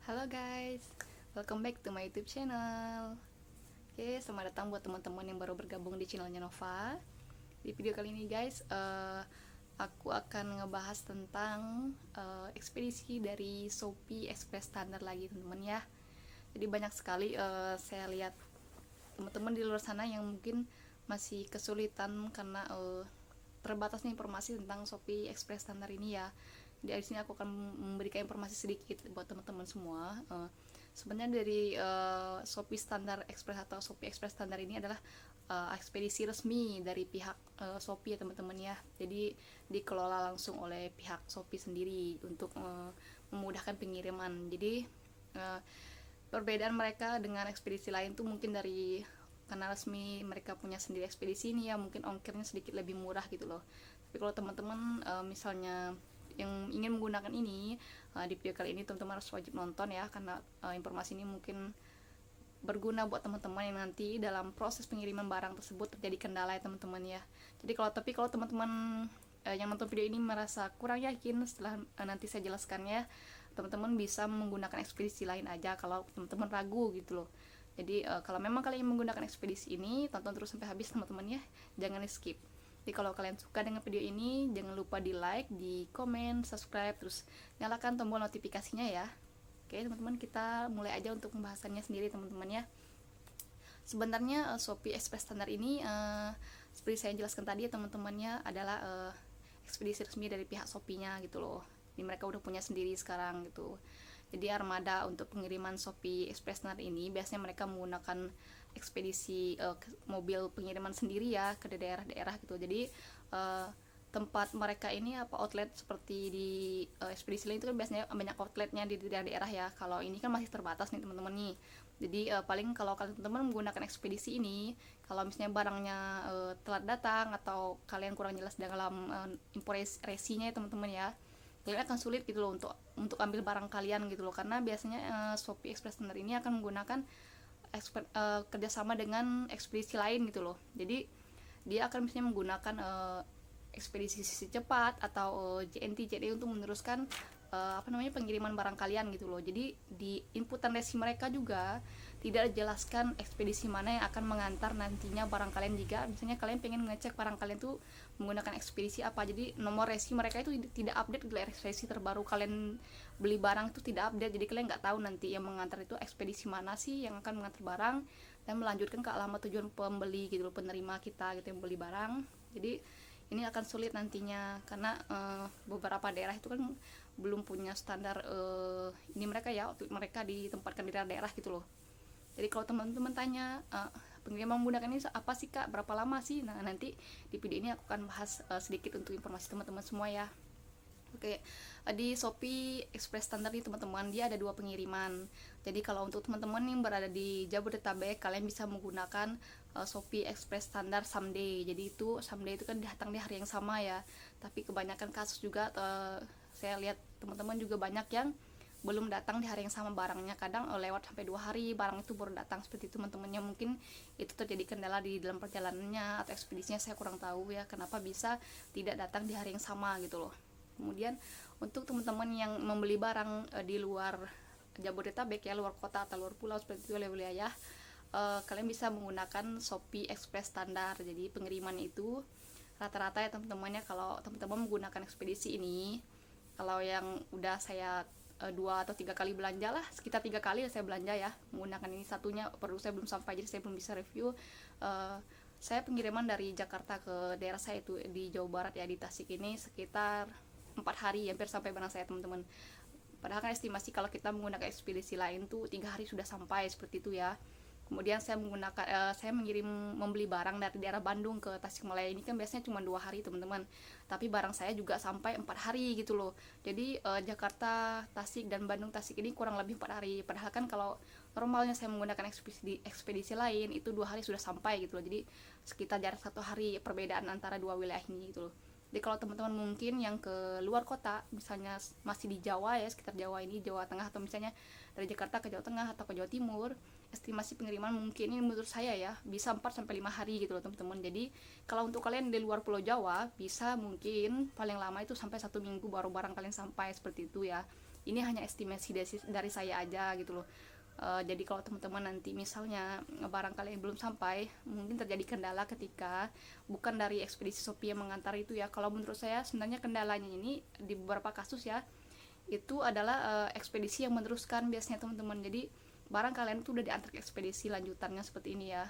Halo guys, welcome back to my YouTube channel. Oke, selamat datang buat teman-teman yang baru bergabung di channelnya Nova. Di video kali ini guys, aku akan ngebahas tentang ekspedisi dari Shopee Express Standard lagi teman-teman ya. Jadi banyak sekali saya lihat teman-teman di luar sana yang mungkin masih kesulitan karena terbatasnya informasi tentang Shopee Express Standard ini ya. Di sini aku akan memberikan informasi sedikit buat teman-teman semua. Sebenarnya dari Shopee Standard Express atau Shopee Express Standard ini adalah ekspedisi resmi dari pihak Shopee ya teman-teman ya. Jadi dikelola langsung oleh pihak Shopee sendiri untuk memudahkan pengiriman. Jadi perbedaan mereka dengan ekspedisi lain tuh mungkin dari karena resmi mereka punya sendiri ekspedisi ini ya, mungkin ongkirnya sedikit lebih murah gitu loh. Tapi kalau teman-teman misalnya yang ingin menggunakan ini di video kali ini, teman-teman harus wajib nonton ya, karena informasi ini mungkin berguna buat teman-teman yang nanti dalam proses pengiriman barang tersebut terjadi kendala ya teman-teman ya. Jadi kalau teman-teman yang nonton video ini merasa kurang yakin setelah nanti saya jelaskannya, teman-teman bisa menggunakan ekspedisi lain aja kalau teman-teman ragu gitu loh. Jadi kalau memang kalian menggunakan ekspedisi ini, tonton terus sampai habis teman-teman ya, jangan di skip. Jadi kalau kalian suka dengan video ini, jangan lupa di like, di komen, subscribe, terus nyalakan tombol notifikasinya ya. Oke teman-teman, kita mulai aja untuk pembahasannya sendiri teman-teman ya. Sebenarnya Shopee Express Standard ini seperti saya jelaskan tadi ya teman-temannya, adalah ekspedisi resmi dari pihak Shopee-nya gitu loh. Jadi mereka udah punya sendiri sekarang gitu. Jadi armada untuk pengiriman Shopee Express Standard ini biasanya mereka menggunakan ekspedisi mobil pengiriman sendiri ya ke daerah-daerah gitu. Jadi tempat mereka ini outlet seperti di ekspedisi lain itu kan biasanya banyak outletnya di daerah-daerah ya. Kalau ini kan masih terbatas nih teman-teman nih. Jadi paling kalau kalian teman-teman menggunakan ekspedisi ini, kalau misalnya barangnya telat datang atau kalian kurang jelas dalam impor resinya ya teman-teman ya, kalian akan sulit gitu loh untuk ambil barang kalian gitu loh, karena biasanya Shopee Express Standard ini akan menggunakan kerjasama dengan ekspedisi lain gitu loh. Jadi dia akan misalnya menggunakan ekspedisi sisi cepat atau JNT JD untuk meneruskan pengiriman barang kalian gitu loh. Jadi di inputan resi mereka juga tidak dijelaskan ekspedisi mana yang akan mengantar nantinya barang kalian jika misalnya kalian pengen ngecek barang kalian tuh menggunakan ekspedisi apa. Jadi nomor resi mereka itu tidak update, resi terbaru kalian beli barang itu tidak update. Jadi kalian nggak tahu nanti yang mengantar itu ekspedisi mana sih yang akan mengantar barang dan melanjutkan ke alamat tujuan pembeli gitu loh, penerima kita gitu yang beli barang. Jadi ini akan sulit nantinya karena beberapa daerah itu kan belum punya standar ini mereka ya, mereka ditempatkan di daerah gitu loh. Jadi kalau teman-teman tanya pengiriman menggunakan ini apa sih kak, berapa lama sih, nah nanti di video ini aku akan bahas sedikit untuk informasi teman-teman semua ya. Oke, di Shopee Express Standard nih teman-teman, dia ada 2 pengiriman. Jadi kalau untuk teman-teman yang berada di Jabodetabek, kalian bisa menggunakan Shopee Express Standard someday. Jadi itu someday itu kan datang di hari yang sama ya. Tapi kebanyakan kasus juga saya lihat teman-teman juga banyak yang belum datang di hari yang sama barangnya, kadang lewat sampai 2 hari barang itu baru datang seperti itu teman-temannya. Mungkin itu terjadi kendala di dalam perjalanannya atau ekspedisinya, saya kurang tahu ya kenapa bisa tidak datang di hari yang sama gitu loh. Kemudian untuk teman-teman yang membeli barang di luar Jabodetabek ya, luar kota atau luar pulau seperti itu wilayah, kalian bisa menggunakan Shopee Express Standard. Jadi pengiriman itu rata-rata ya teman-temannya, kalau teman-teman menggunakan ekspedisi ini, kalau yang udah saya 2 atau 3 kali belanja lah, sekitar 3 kali saya belanja ya menggunakan ini. Satunya perlu saya belum sampai jadi saya belum bisa review. Saya pengiriman dari Jakarta ke daerah saya itu di Jawa Barat ya, di Tasik ini sekitar 4 hari hampir sampai barang saya teman-teman. Padahal kan estimasi kalau kita menggunakan ekspedisi lain tuh 3 hari sudah sampai seperti itu ya. Kemudian saya mengirim membeli barang dari daerah Bandung ke Tasikmalaya, ini kan biasanya cuma 2 hari teman-teman, tapi barang saya juga sampai 4 hari gitu loh. Jadi Jakarta Tasik dan Bandung Tasik ini kurang lebih 4 hari, padahal kan kalau normalnya saya menggunakan ekspedisi lain itu 2 hari sudah sampai gitu loh. Jadi sekitar jarak 1 hari perbedaan antara dua wilayah ini gitu loh. Jadi kalau teman-teman mungkin yang ke luar kota, misalnya masih di Jawa ya, sekitar Jawa ini, Jawa Tengah, atau misalnya dari Jakarta ke Jawa Tengah atau ke Jawa Timur, estimasi pengiriman mungkin ini menurut saya ya bisa 4 sampai 5 hari gitu loh teman-teman. Jadi kalau untuk kalian di luar Pulau Jawa, bisa mungkin paling lama itu sampai 1 minggu baru barang kalian sampai seperti itu ya. ini hanya estimasi dari saya aja gitu loh. Jadi kalau teman-teman nanti misalnya barang kalian belum sampai, mungkin terjadi kendala ketika bukan dari ekspedisi Shopee yang mengantar itu ya. Kalau menurut saya sebenarnya kendalanya ini di beberapa kasus ya, itu adalah ekspedisi yang meneruskan biasanya teman-teman. Jadi barang kalian itu udah diantar ke ekspedisi lanjutannya seperti ini ya.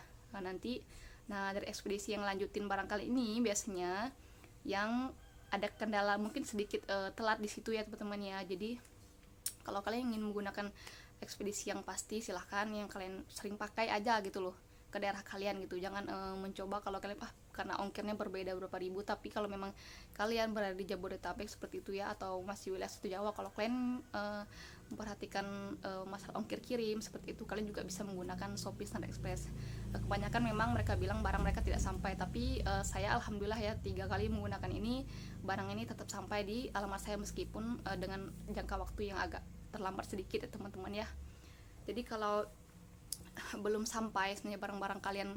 Nah dari ekspedisi yang lanjutin barang kali ini biasanya yang ada kendala mungkin sedikit telat di situ ya teman-teman ya. Jadi kalau kalian ingin menggunakan ekspedisi yang pasti, silahkan yang kalian sering pakai aja gitu loh ke daerah kalian gitu. Jangan mencoba kalau kalian karena ongkirnya berbeda berapa ribu, tapi kalau memang kalian berada di Jabodetabek seperti itu ya, atau masih wilayah satu Jawa, kalau kalian memperhatikan masalah ongkir kirim seperti itu, kalian juga bisa menggunakan Shopee Standard Express. Kebanyakan memang mereka bilang barang mereka tidak sampai, tapi saya alhamdulillah ya 3 kali menggunakan ini, barang ini tetap sampai di alamat saya meskipun dengan jangka waktu yang agak terlambat sedikit ya teman-teman ya. Jadi kalau belum sampai sebenarnya barang-barang kalian,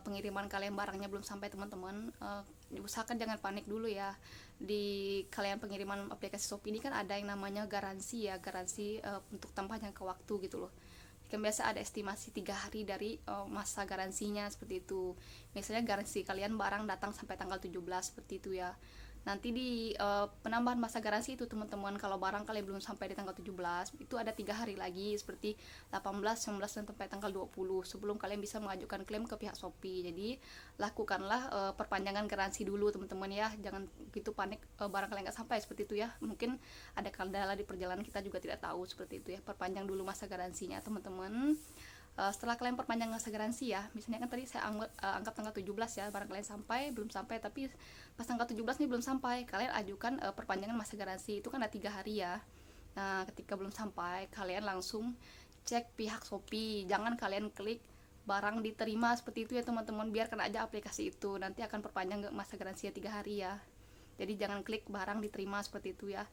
pengiriman kalian barangnya belum sampai teman-teman, usahakan jangan panik dulu ya. Di kalian pengiriman aplikasi Shopee ini kan ada yang namanya garansi ya, garansi untuk tanpa jangka waktu gitu loh. Kan biasa ada estimasi 3 hari dari masa garansinya seperti itu. Misalnya garansi kalian barang datang sampai tanggal 17 seperti itu ya. Nanti di penambahan masa garansi itu teman-teman, kalau barang kalian belum sampai di tanggal 17, itu ada 3 hari lagi seperti 18, 19 dan sampai tanggal 20 sebelum kalian bisa mengajukan klaim ke pihak Shopee. Jadi lakukanlah perpanjangan garansi dulu teman-teman ya. Jangan gitu panik barang kalian nggak sampai seperti itu ya. Mungkin ada kendala di perjalanan, kita juga tidak tahu seperti itu ya. Perpanjang dulu masa garansinya teman-teman. Setelah kalian perpanjang masa garansi ya, misalnya kan tadi saya anggap tanggal 17 ya, barang kalian belum sampai, tapi pas tanggal 17 nih belum sampai, kalian ajukan perpanjangan masa garansi, itu kan ada 3 hari ya. Nah ketika belum sampai, kalian langsung cek pihak Shopee, jangan kalian klik barang diterima seperti itu ya teman-teman, biarkan aja aplikasi itu, nanti akan perpanjang masa garansi 3 hari ya. Jadi jangan klik barang diterima seperti itu ya.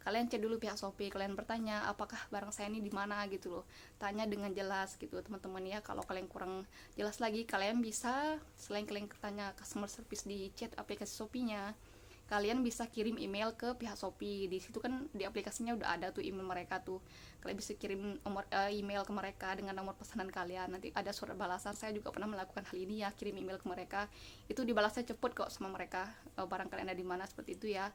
Kalian cek dulu pihak Shopee, kalian bertanya apakah barang saya ini di mana gitu loh, tanya dengan jelas gitu teman-teman ya. Kalau kalian kurang jelas lagi, kalian bisa selain kalian tanya customer service di chat aplikasi Shopee-nya, kalian bisa kirim email ke pihak Shopee. Di situ kan di aplikasinya udah ada tuh email mereka tuh, kalian bisa kirim email ke mereka dengan nomor pesanan kalian, nanti ada surat balasan. Saya juga pernah melakukan hal ini ya, kirim email ke mereka, itu dibalasnya cepet kok sama mereka, barang kalian ada di mana seperti itu ya.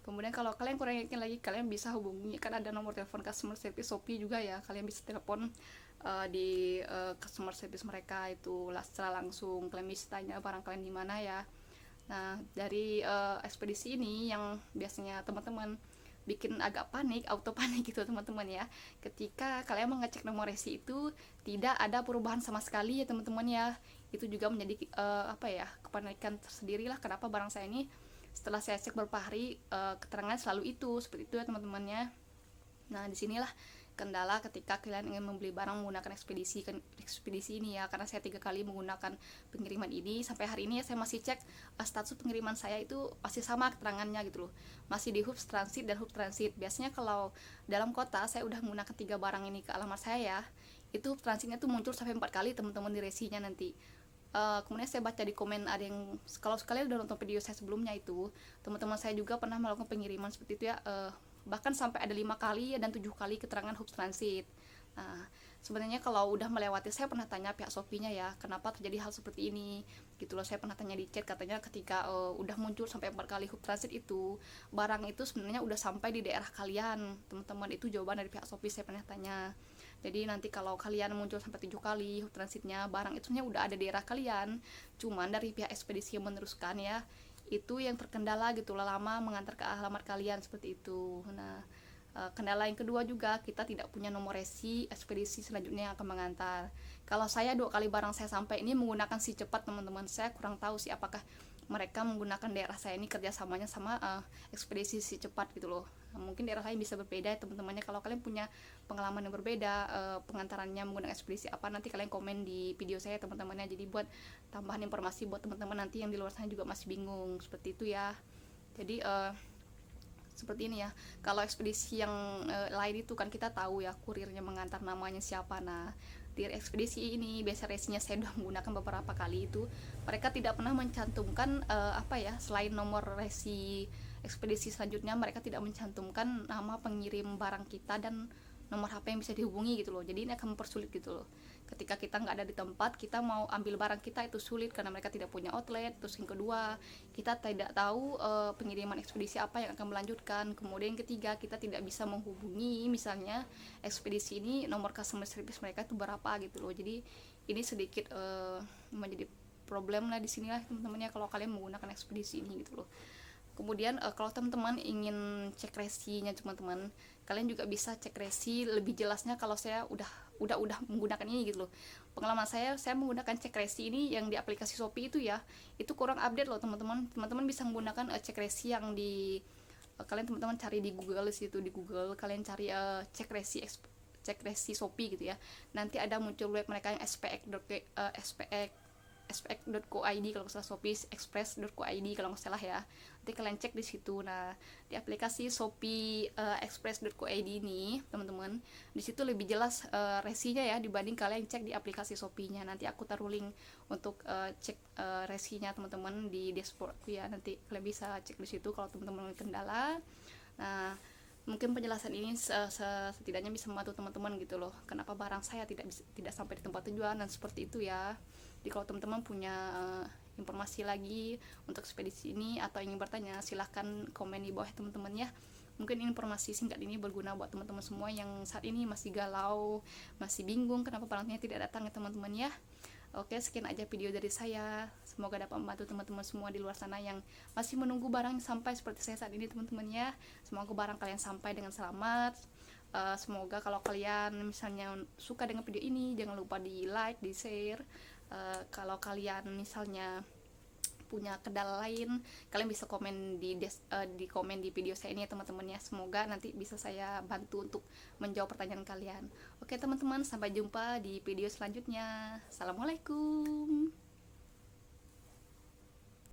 Kemudian kalau kalian kurang yakin lagi, kalian bisa hubungi, kan ada nomor telepon customer service Shopee juga ya, kalian bisa telepon di customer service mereka itu secara langsung, kalian bisa tanya barang kalian di mana ya. Nah dari ekspedisi ini yang biasanya teman-teman bikin agak panik, auto panik gitu teman-teman ya, ketika kalian mengecek nomor resi itu tidak ada perubahan sama sekali ya teman-teman ya. Itu juga menjadi kepanikan tersendiri lah, kenapa barang saya ini setelah saya cek beberapa hari keterangan selalu itu seperti itu ya teman-temannya. Nah disinilah kendala ketika kalian ingin membeli barang menggunakan ekspedisi ini ya, karena saya 3 kali menggunakan pengiriman ini sampai hari ini ya, saya masih cek status pengiriman saya itu masih sama keterangannya gitu loh, masih di Hubs Transit dan Hub Transit. Biasanya kalau dalam kota saya udah menggunakan 3 barang ini ke alamat saya ya, itu Hub Transitnya tuh muncul sampai 4 kali teman-teman di resinya nanti. Kemudian saya baca di komen ada yang, kalau sekalian udah nonton video saya sebelumnya itu, teman-teman saya juga pernah melakukan pengiriman seperti itu ya, bahkan sampai ada 5 kali dan 7 kali keterangan Hubs Transit. Nah sebenarnya kalau udah melewati, saya pernah tanya pihak Shopee-nya ya, kenapa terjadi hal seperti ini gitu loh. Saya pernah tanya di chat, katanya ketika udah muncul sampai 4 kali Hubs Transit itu, barang itu sebenarnya udah sampai di daerah kalian teman-teman. Itu jawaban dari pihak Shopee, saya pernah tanya. Jadi nanti kalau kalian muncul sampai 7 kali Hub Transitnya, barang itu udah ada di daerah kalian, cuman dari pihak ekspedisi yang meneruskan ya, itu yang terkendala gitu lah, lama mengantar ke alamat kalian seperti itu. Nah kendala yang kedua juga, kita tidak punya nomor resi ekspedisi selanjutnya yang akan mengantar. Kalau saya 2 kali barang saya sampai ini menggunakan Si Cepat teman-teman, saya kurang tahu sih apakah mereka menggunakan daerah saya ini kerjasamanya sama ekspedisi Si Cepat gitu loh. Mungkin daerah lain bisa berbeda ya teman-temannya. Kalau kalian punya pengalaman yang berbeda, pengantarannya menggunakan ekspedisi apa, nanti kalian komen di video saya teman-temannya, jadi buat tambahan informasi buat teman-teman nanti yang di luar sana juga masih bingung seperti itu ya. Jadi seperti ini ya, kalau ekspedisi yang lain itu kan kita tahu ya kurirnya mengantar namanya siapa. Nah di ekspedisi ini biasa resinya saya udah menggunakan beberapa kali itu, mereka tidak pernah mencantumkan selain nomor resi ekspedisi selanjutnya mereka tidak mencantumkan nama pengirim barang kita dan nomor HP yang bisa dihubungi gitu loh. Jadi ini akan mempersulit gitu loh. Ketika kita nggak ada di tempat, kita mau ambil barang kita itu sulit karena mereka tidak punya outlet. Terus yang kedua, kita tidak tahu pengiriman ekspedisi apa yang akan melanjutkan. Kemudian yang ketiga, kita tidak bisa menghubungi misalnya ekspedisi ini nomor customer service mereka itu berapa gitu loh. Jadi ini sedikit menjadi problem lah di sini lah teman-teman ya, kalau kalian menggunakan ekspedisi ini gitu loh. Kemudian kalau teman-teman ingin cek resinya teman-teman, kalian juga bisa cek resi lebih jelasnya kalau saya udah menggunakan ini gitu loh. Pengalaman saya menggunakan cek resi ini yang di aplikasi Shopee itu ya, itu kurang update loh teman-teman. Teman-teman bisa menggunakan cek resi yang di kalian teman-teman cari di Google, situ di Google kalian cari cek resi Shopee gitu ya. Nanti ada muncul web mereka yang spx.co.id kalau nggak salah, Shopee express.co.id kalau nggak salah ya. Nanti kalian cek di situ. Nah, di aplikasi Shopee express.co.id ini teman-teman, di situ lebih jelas resinya ya dibanding kalian cek di aplikasi Shopee-nya. Nanti aku taruh link untuk cek resinya teman-teman di dashboardku ya. Nanti kalian bisa cek di situ kalau teman-teman kendala. Nah, mungkin penjelasan ini setidaknya bisa membantu teman-teman gitu loh, kenapa barang saya tidak sampai di tempat tujuan dan seperti itu ya. Jadi kalau teman-teman punya informasi lagi untuk ekspedisi ini atau ingin bertanya, silahkan komen di bawah teman-teman ya. Mungkin informasi singkat ini berguna buat teman-teman semua yang saat ini masih galau, masih bingung kenapa barangnya tidak datang ya teman-teman ya. Oke, sekian aja video dari saya. Semoga dapat membantu teman-teman semua di luar sana yang masih menunggu barang sampai seperti saya saat ini teman-teman ya. Semoga barang kalian sampai dengan selamat. Semoga kalau kalian misalnya suka dengan video ini, jangan lupa di like, di share. Kalau kalian misalnya punya kendala lain, kalian bisa komen di komen di video saya ini ya teman-teman ya. Semoga nanti bisa saya bantu untuk menjawab pertanyaan kalian. Oke teman-teman, sampai jumpa di video selanjutnya. Assalamualaikum.